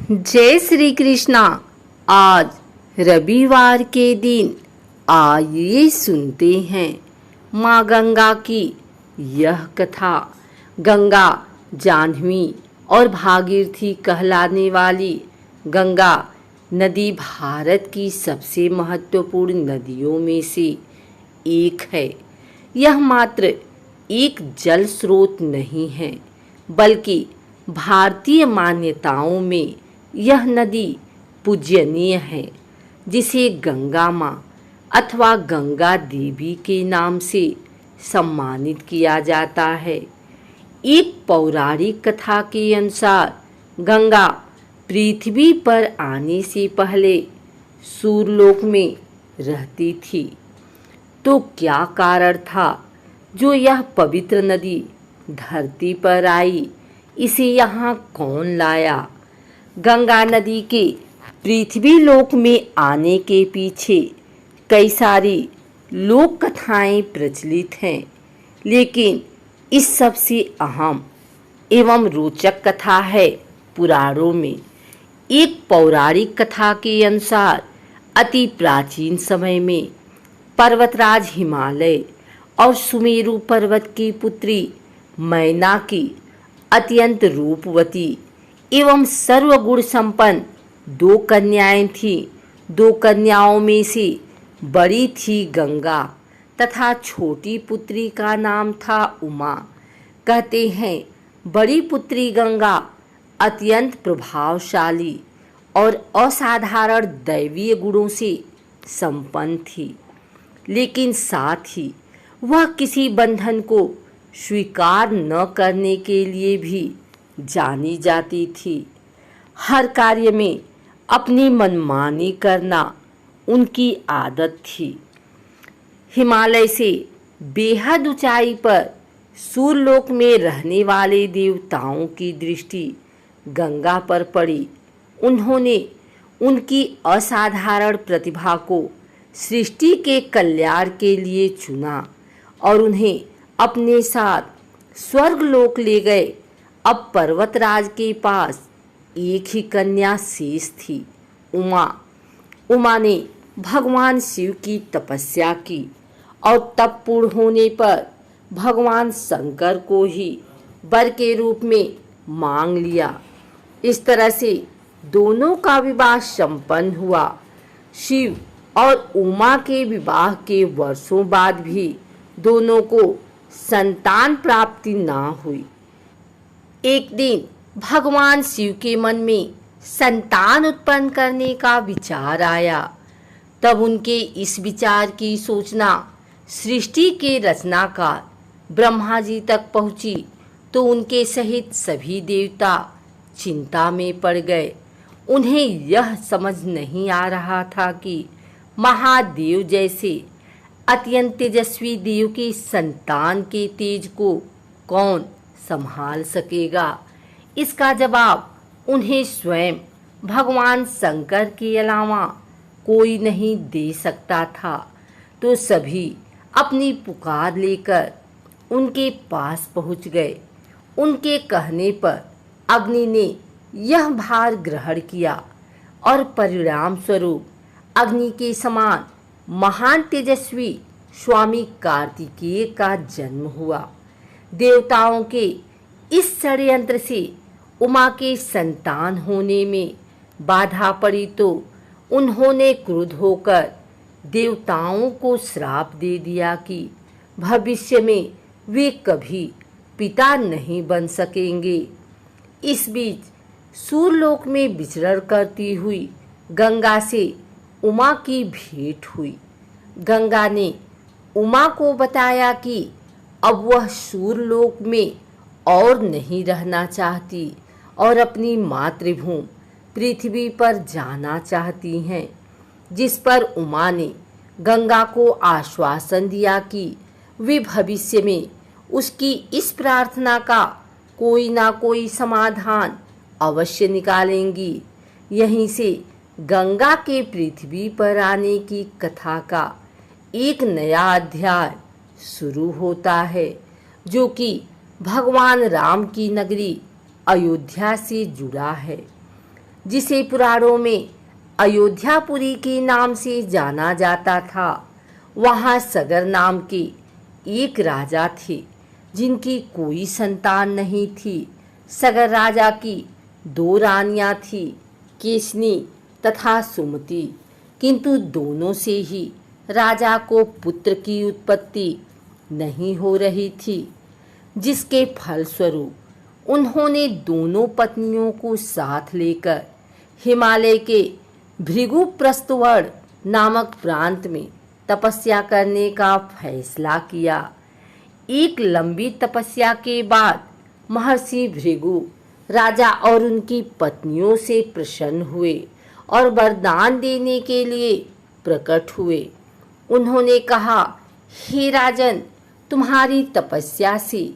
जय श्री कृष्णा। आज रविवार के दिन आइए सुनते हैं माँ गंगा की यह कथा। गंगा जाह्नवी और भागीरथी कहलाने वाली गंगा नदी भारत की सबसे महत्वपूर्ण नदियों में से एक है। यह मात्र एक जल स्रोत नहीं है, बल्कि भारतीय मान्यताओं में यह नदी पूजनीय है, जिसे गंगा माँ अथवा गंगा देवी के नाम से सम्मानित किया जाता है। एक पौराणिक कथा के अनुसार गंगा पृथ्वी पर आने से पहले सूर्यलोक में रहती थी। तो क्या कारण था जो यह पवित्र नदी धरती पर आई? इसे यहाँ कौन लाया? गंगा नदी के पृथ्वी लोक में आने के पीछे कई सारी लोक कथाएं प्रचलित हैं, लेकिन इस सबसे अहम एवं रोचक कथा है पुराणों में। एक पौराणिक कथा के अनुसार अति प्राचीन समय में पर्वतराज हिमालय और सुमेरु पर्वत की पुत्री मैना की अत्यंत रूपवती एवं सर्वगुण संपन्न दो कन्याएं थीं। दो कन्याओं में से बड़ी थी गंगा तथा छोटी पुत्री का नाम था उमा। कहते हैं बड़ी पुत्री गंगा अत्यंत प्रभावशाली और असाधारण दैवीय गुणों से संपन्न थी, लेकिन साथ ही वह किसी बंधन को स्वीकार न करने के लिए भी जानी जाती थी। हर कार्य में अपनी मनमानी करना उनकी आदत थी। हिमालय से बेहद ऊंचाई पर सूर्यलोक में रहने वाले देवताओं की दृष्टि गंगा पर पड़ी। उन्होंने उनकी असाधारण प्रतिभा को सृष्टि के कल्याण के लिए चुना और उन्हें अपने साथ स्वर्गलोक ले गए। अब पर्वतराज के पास एक ही कन्या शेष थी, उमा। उमा ने भगवान शिव की तपस्या की और तप पूर्ण होने पर भगवान शंकर को ही वर के रूप में मांग लिया। इस तरह से दोनों का विवाह संपन्न हुआ। शिव और उमा के विवाह के वर्षों बाद भी दोनों को संतान प्राप्ति ना हुई। एक दिन भगवान शिव के मन में संतान उत्पन्न करने का विचार आया। तब उनके इस विचार की सूचना सृष्टि के रचनाकार ब्रह्मा जी तक पहुंची तो उनके सहित सभी देवता चिंता में पड़ गए। उन्हें यह समझ नहीं आ रहा था कि महादेव जैसे अत्यंत तेजस्वी देव के संतान के तेज को कौन संभाल सकेगा। इसका जवाब उन्हें स्वयं भगवान शंकर के अलावा कोई नहीं दे सकता था। तो सभी अपनी पुकार लेकर उनके पास पहुंच गए। उनके कहने पर अग्नि ने यह भार ग्रहण किया और परिणाम स्वरूप अग्नि के समान महान तेजस्वी स्वामी कार्तिकेय का जन्म हुआ। देवताओं के इस षड्यंत्र से उमा के संतान होने में बाधा पड़ी तो उन्होंने क्रुद्ध होकर देवताओं को श्राप दे दिया कि भविष्य में वे कभी पिता नहीं बन सकेंगे। इस बीच सूर्यलोक में विचरण करती हुई गंगा से उमा की भेंट हुई। गंगा ने उमा को बताया कि अब वह सूर्यलोक में और नहीं रहना चाहती और अपनी मातृभूमि पृथ्वी पर जाना चाहती हैं। जिस पर उमा ने गंगा को आश्वासन दिया कि वे भविष्य में उसकी इस प्रार्थना का कोई ना कोई समाधान अवश्य निकालेंगी। यहीं से गंगा के पृथ्वी पर आने की कथा का एक नया अध्याय शुरू होता है, जो कि भगवान राम की नगरी अयोध्या से जुड़ा है। जिसे पुराणों में अयोध्यापुरी के नाम से जाना जाता था, वहाँ सगर नाम के एक राजा थे जिनकी कोई संतान नहीं थी। सगर राजा की 2 रानियां थी, केसनी तथा सुमति, किंतु दोनों से ही राजा को पुत्र की उत्पत्ति नहीं हो रही थी, जिसके फलस्वरूप उन्होंने दोनों पत्नियों को साथ लेकर हिमालय के भृगुप्रस्थवर्ण नामक प्रांत में तपस्या करने का फैसला किया। एक लंबी तपस्या के बाद महर्षि भृगु राजा और उनकी पत्नियों से प्रसन्न हुए और वरदान देने के लिए प्रकट हुए। उन्होंने कहा, हे राजन, तुम्हारी तपस्या से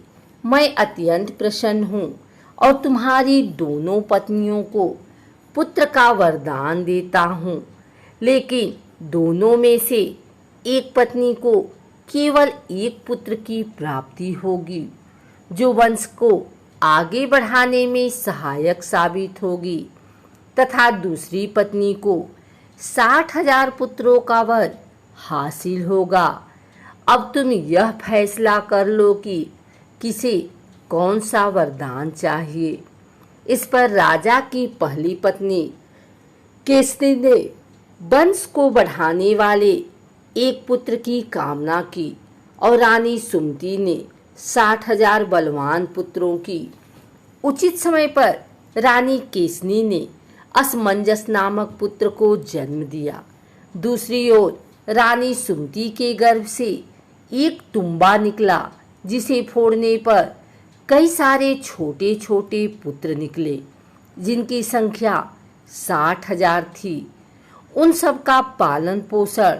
मैं अत्यंत प्रसन्न हूँ और तुम्हारी दोनों पत्नियों को पुत्र का वरदान देता हूँ, लेकिन दोनों में से एक पत्नी को केवल एक पुत्र की प्राप्ति होगी, जो वंश को आगे बढ़ाने में सहायक साबित होगी, तथा दूसरी पत्नी को 60,000 पुत्रों का वर हासिल होगा। अब तुम यह फैसला कर लो कि किसे कौन सा वरदान चाहिए। इस पर राजा की पहली पत्नी केसनी ने वंश को बढ़ाने वाले एक पुत्र की कामना की और रानी सुमति ने 60,000 बलवान पुत्रों की। उचित समय पर रानी केसनी ने असमंजस नामक पुत्र को जन्म दिया। दूसरी ओर रानी सुमति के गर्भ से एक तुम्बा निकला, जिसे फोड़ने पर कई सारे छोटे छोटे पुत्र निकले, जिनकी संख्या 60,000 थी। उन सब का पालन पोषण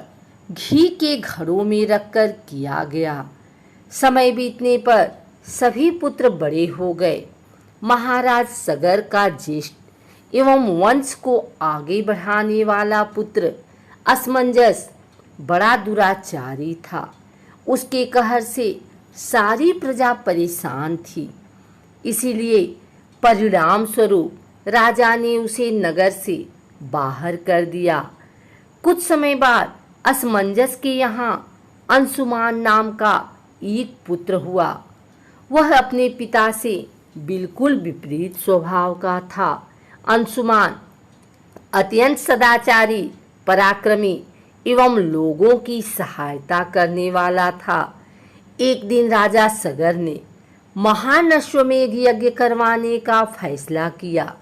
घी के घड़ों में रखकर किया गया। समय बीतने पर सभी पुत्र बड़े हो गए। महाराज सगर का ज्येष्ठ एवं वंश को आगे बढ़ाने वाला पुत्र असमंजस बड़ा दुराचारी था। उसके कहर से सारी प्रजा परेशान थी। इसीलिए परिणाम स्वरूप राजा ने उसे नगर से बाहर कर दिया। कुछ समय बाद असमंजस के यहाँ अंशुमान नाम का एक पुत्र हुआ। वह अपने पिता से बिल्कुल विपरीत स्वभाव का था। अंशुमान अत्यंत सदाचारी, पराक्रमी एवं लोगों की सहायता करने वाला था। एक दिन राजा सगर ने महान अश्वमेध यज्ञ करवाने का फैसला किया,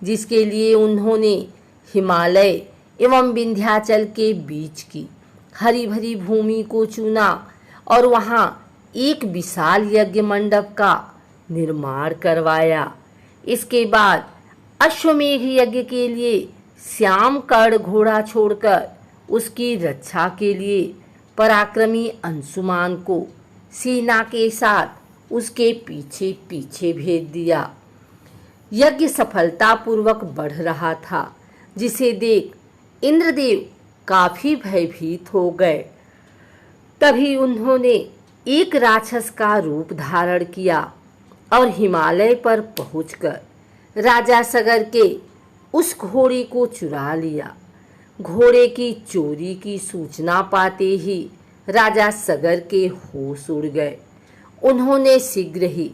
जिसके लिए उन्होंने हिमालय एवं विंध्याचल के बीच की हरी भरी भूमि को चुना और वहां एक विशाल यज्ञ मंडप का निर्माण करवाया। इसके बाद अश्वमेध यज्ञ के लिए श्याम कर्ण घोड़ा छोड़कर उसकी रक्षा के लिए पराक्रमी अंशुमान को सेना के साथ उसके पीछे पीछे भेज दिया। यज्ञ सफलतापूर्वक बढ़ रहा था, जिसे देख इंद्रदेव काफी भयभीत हो गए। तभी उन्होंने एक राक्षस का रूप धारण किया और हिमालय पर पहुंचकर राजा सगर के उस घोड़े को चुरा लिया। घोड़े की चोरी की सूचना पाते ही राजा सगर के होश उड़ गए। उन्होंने शीघ्र ही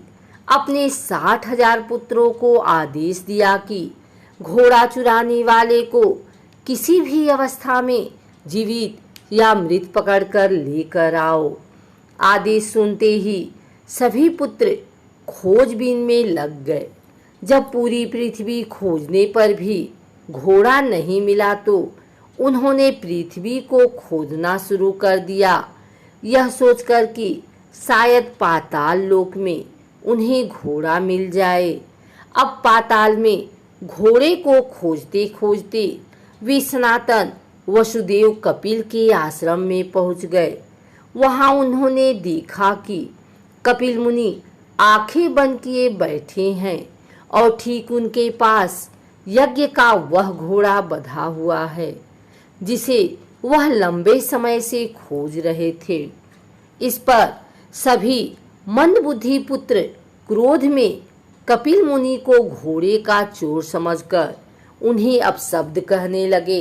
अपने 60,000 पुत्रों को आदेश दिया कि घोड़ा चुराने वाले को किसी भी अवस्था में जीवित या मृत पकड़कर लेकर आओ। आदेश सुनते ही सभी पुत्र खोजबीन में लग गए। जब पूरी पृथ्वी खोजने पर भी घोड़ा नहीं मिला तो उन्होंने पृथ्वी को खोदना शुरू कर दिया, यह सोचकर कि शायद पाताल लोक में उन्हें घोड़ा मिल जाए। अब पाताल में घोड़े को खोजते खोजते वे सनातन वसुदेव कपिल के आश्रम में पहुंच गए। वहां उन्होंने देखा कि कपिल मुनि आंखें बंद किए बैठे हैं और ठीक उनके पास यज्ञ का वह घोड़ा बंधा हुआ है, जिसे वह लंबे समय से खोज रहे थे। इस पर सभी मंदबुद्धि पुत्र क्रोध में कपिल मुनि को घोड़े का चोर समझकर उन्हें अपशब्द कहने लगे।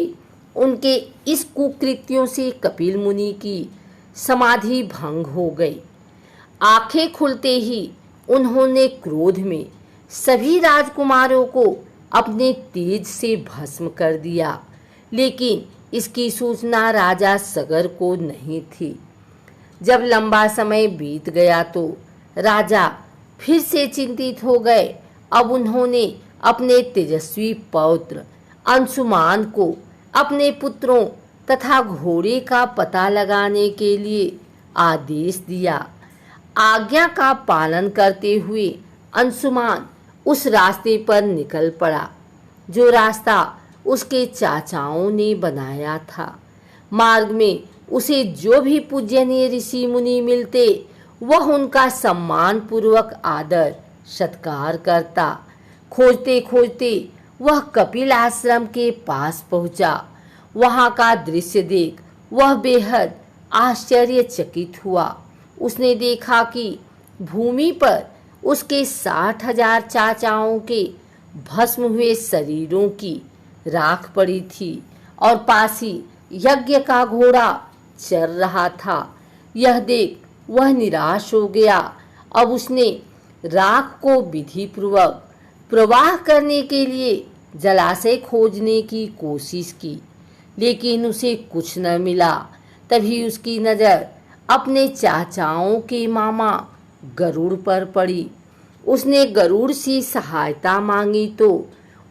उनके इस कुकृत्यों से कपिल मुनि की समाधि भंग हो गई। आंखें खुलते ही उन्होंने क्रोध में सभी राजकुमारों को अपने तेज से भस्म कर दिया, लेकिन इसकी सूचना राजा सगर को नहीं थी। जब लंबा समय बीत गया तो राजा फिर से चिंतित हो गए। अब उन्होंने अपने तेजस्वी पौत्र अंशुमान को अपने पुत्रों तथा घोड़े का पता लगाने के लिए आदेश दिया। आज्ञा का पालन करते हुए अंशुमान उस रास्ते पर निकल पड़ा जो रास्ता उसके चाचाओं ने बनाया था। मार्ग में उसे जो भी पूज्यनीय ऋषि मुनि मिलते वह उनका सम्मान पूर्वक आदर सत्कार करता। खोजते खोजते वह कपिल आश्रम के पास पहुंचा। वहां का दृश्य देख वह बेहद आश्चर्यचकित हुआ। उसने देखा कि भूमि पर उसके 60,000 चाचाओं के भस्म हुए शरीरों की राख पड़ी थी और पास ही यज्ञ का घोड़ा चल रहा था। यह देख वह निराश हो गया। अब उसने राख को विधि पूर्वक प्रवाह करने के लिए जलाशय खोजने की कोशिश की, लेकिन उसे कुछ न मिला। तभी उसकी नज़र अपने चाचाओं के मामा गरुड़ पर पड़ी। उसने गरुड़ से सहायता मांगी तो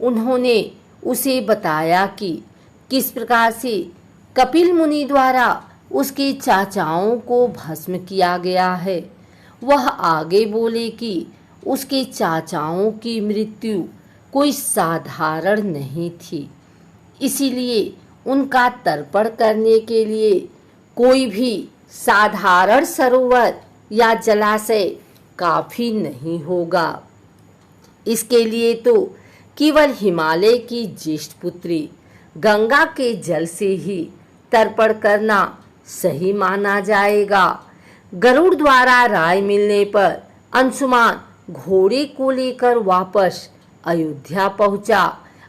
उन्होंने उसे बताया कि किस प्रकार से कपिल मुनि द्वारा उसके चाचाओं को भस्म किया गया है। वह आगे बोले कि उसके चाचाओं की मृत्यु कोई साधारण नहीं थी, इसीलिए उनका तर्पण करने के लिए कोई भी साधारण सरोवर या जलाशय काफी नहीं होगा। इसके लिए तो केवल हिमालय की ज्येष्ठ पुत्री गंगा के जल से ही तर्पण करना सही माना जाएगा। गरुड़ द्वारा राय मिलने पर अंशुमान घोड़े को लेकर वापस अयोध्या पहुंचा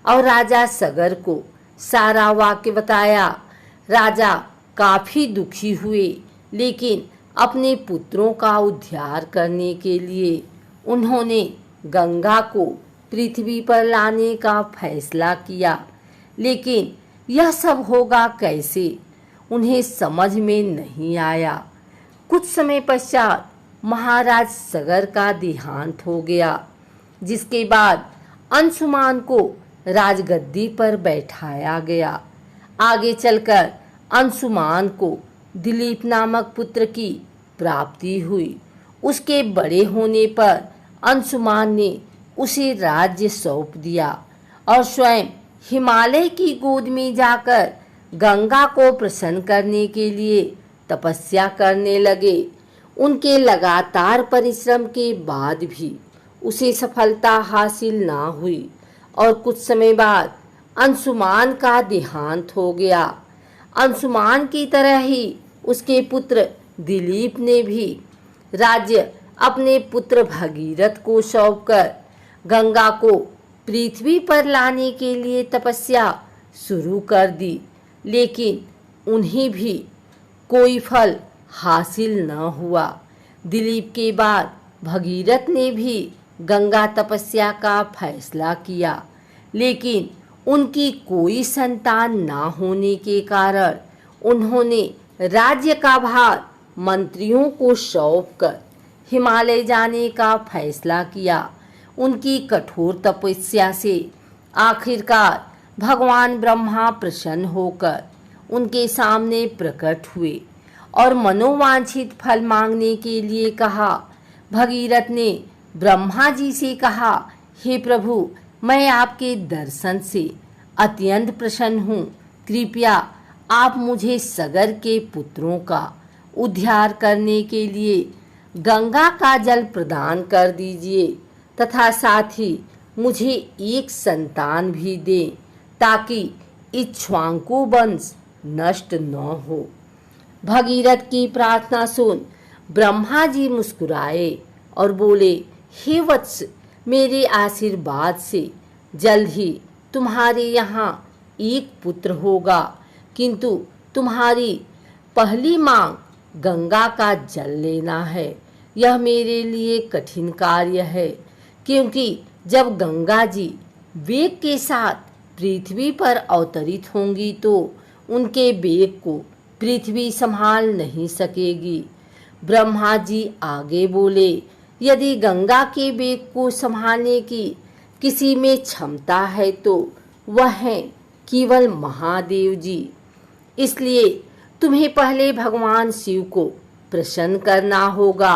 और राजा सगर को सारा वाक्य बताया। राजा काफी दुखी हुए, लेकिन अपने पुत्रों का उद्धार करने के लिए उन्होंने गंगा को पृथ्वी पर लाने का फैसला किया। लेकिन यह सब होगा कैसे, उन्हें समझ में नहीं आया। कुछ समय पश्चात महाराज सगर का देहांत हो गया, जिसके बाद अंशुमान को राजगद्दी पर बैठाया गया। आगे चलकर अंशुमान को दिलीप नामक पुत्र की प्राप्ति हुई। उसके बड़े होने पर अंशुमान ने उसे राज्य सौंप दिया और स्वयं हिमालय की गोद में जाकर गंगा को प्रसन्न करने के लिए तपस्या करने लगे। उनके लगातार परिश्रम के बाद भी उसे सफलता हासिल ना हुई और कुछ समय बाद अंशुमान का देहांत हो गया। अंशुमान की तरह ही उसके पुत्र दिलीप ने भी राज्य अपने पुत्र भगीरथ को सौंपकर गंगा को पृथ्वी पर लाने के लिए तपस्या शुरू कर दी, लेकिन उन्हें भी कोई फल हासिल न हुआ। दिलीप के बाद भगीरथ ने भी गंगा तपस्या का फैसला किया, लेकिन उनकी कोई संतान ना होने के कारण उन्होंने राज्य का भार मंत्रियों को सौंपकर हिमालय जाने का फैसला किया। उनकी कठोर तपस्या से आखिरकार भगवान ब्रह्मा प्रसन्न होकर उनके सामने प्रकट हुए और मनोवांछित फल मांगने के लिए कहा। भगीरथ ने ब्रह्मा जी से कहा, हे प्रभु, मैं आपके दर्शन से अत्यंत प्रसन्न हूँ। कृपया आप मुझे सगर के पुत्रों का उद्धार करने के लिए गंगा का जल प्रदान कर दीजिए तथा साथ ही मुझे एक संतान भी दें, ताकि इक्ष्वाकु वंश नष्ट न हो। भगीरथ की प्रार्थना सुन ब्रह्मा जी मुस्कुराए और बोले, हे वत्स, मेरे आशीर्वाद से जल्द ही तुम्हारे यहाँ एक पुत्र होगा, किंतु तुम्हारी पहली मांग गंगा का जल लेना है। यह मेरे लिए कठिन कार्य है, क्योंकि जब गंगा जी वेग के साथ पृथ्वी पर अवतरित होंगी तो उनके वेग को पृथ्वी संभाल नहीं सकेगी। ब्रह्मा जी आगे बोले, यदि गंगा के वेग को संभालने की किसी में क्षमता है तो वह है केवल महादेव जी। इसलिए तुम्हें पहले भगवान शिव को प्रसन्न करना होगा।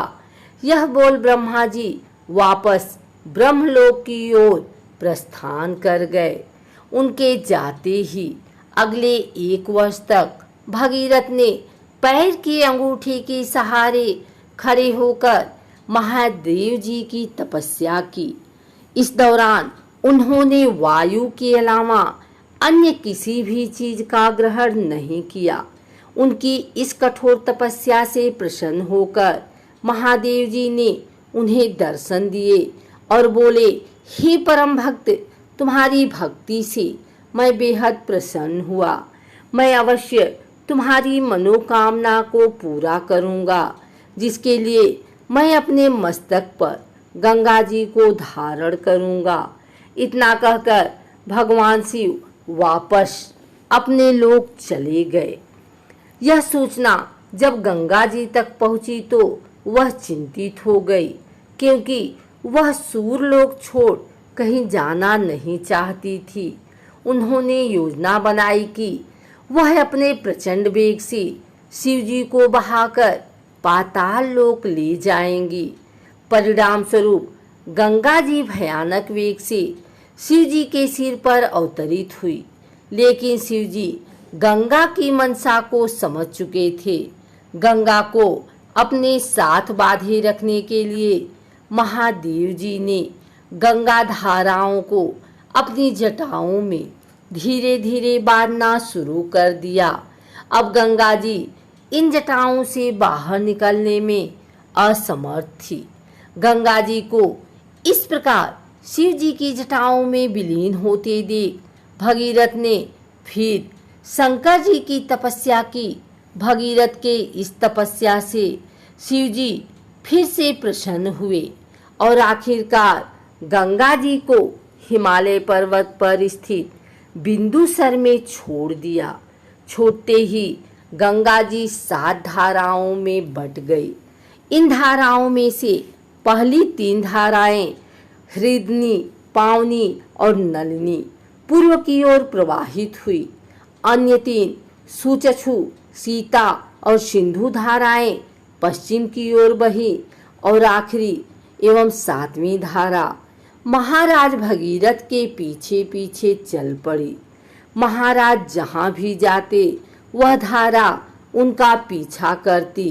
यह बोल ब्रह्मा जी वापस ब्रह्मलोक की ओर प्रस्थान कर गए। उनके जाते ही अगले 1 वर्ष तक भगीरथ ने पैर के अंगूठे के सहारे खड़े होकर महादेव जी की तपस्या की। इस दौरान उन्होंने वायु के अलावा अन्य किसी भी चीज का ग्रहण नहीं किया। उनकी इस कठोर तपस्या से प्रसन्न होकर महादेव जी ने उन्हें दर्शन दिए और बोले, हे परम भक्त, तुम्हारी भक्ति से मैं बेहद प्रसन्न हुआ। मैं अवश्य तुम्हारी मनोकामना को पूरा करूंगा, जिसके लिए मैं अपने मस्तक पर गंगा जी को धारण करूंगा। इतना कहकर भगवान शिव वापस अपने लोक चले गए। यह सूचना जब गंगा जी तक पहुंची तो वह चिंतित हो गई, क्योंकि वह सूरलोक छोड़ कहीं जाना नहीं चाहती थी। उन्होंने योजना बनाई कि वह अपने प्रचंड वेग से शिव जी को बहाकर पाताल लोक ले जाएंगी। परिणाम स्वरूप गंगा जी भयानक वेग से शिव जी के सिर पर अवतरित हुई, लेकिन शिव जी गंगा की मनसा को समझ चुके थे। गंगा को अपने साथ बांधे रखने के लिए महादेव जी ने गंगा धाराओं को अपनी जटाओं में धीरे धीरे बांधना शुरू कर दिया। अब गंगा जी इन जटाओं से बाहर निकलने में असमर्थ थी। गंगा जी को इस प्रकार शिव जी की जटाओं में विलीन होते देख भगीरथ ने फिर शंकर जी की तपस्या की। भगीरथ के इस तपस्या से शिव जी फिर से प्रसन्न हुए और आखिरकार गंगा जी को हिमालय पर्वत पर स्थित बिंदुसर में छोड़ दिया। छोड़ते ही गंगा जी 7 धाराओं में बट गई। इन धाराओं में से पहली 3 धाराएं हृदनी, पावनी और नलिनी पूर्व की ओर प्रवाहित हुई। अन्य 3 सुचक्षु, सीता और सिंधु धाराएं पश्चिम की ओर बही और आखिरी एवं 7वीं धारा महाराज भगीरथ के पीछे पीछे चल पड़ी। महाराज जहां भी जाते वह धारा उनका पीछा करती।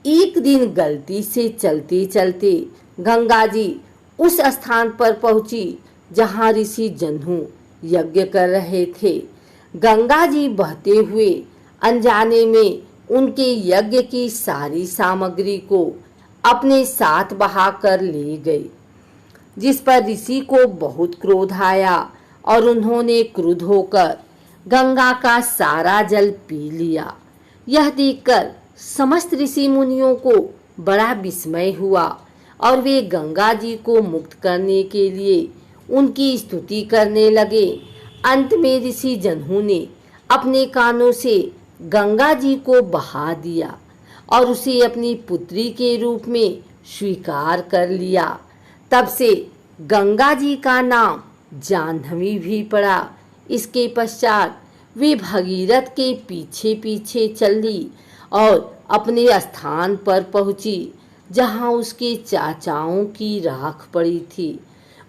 एक दिन गलती से चलते चलते गंगा जी उस स्थान पर पहुंची जहां ऋषि जन्हू यज्ञ कर रहे थे। गंगा जी बहते हुए अनजाने में उनके यज्ञ की सारी सामग्री को अपने साथ बहा कर ले गए, जिस पर ऋषि को बहुत क्रोध आया और उन्होंने क्रुद्ध होकर गंगा का सारा जल पी लिया। यह देखकर समस्त ऋषि मुनियों को बड़ा विस्मय हुआ और वे गंगा जी को मुक्त करने के लिए उनकी स्तुति करने लगे। अंत में ऋषि जन्हू ने अपने कानों से गंगा जी को बहा दिया और उसे अपनी पुत्री के रूप में स्वीकार कर लिया। तब से गंगा जी का नाम जाह्नवी भी पड़ा। इसके पश्चात वे भगीरथ के पीछे पीछे चली और अपने स्थान पर पहुंची जहां उसके चाचाओं की राख पड़ी थी।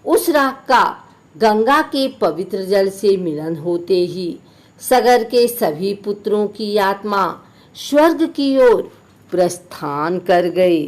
उस राख का गंगा के पवित्र जल से मिलन होते ही सगर के सभी पुत्रों की आत्मा स्वर्ग की ओर प्रस्थान कर गई।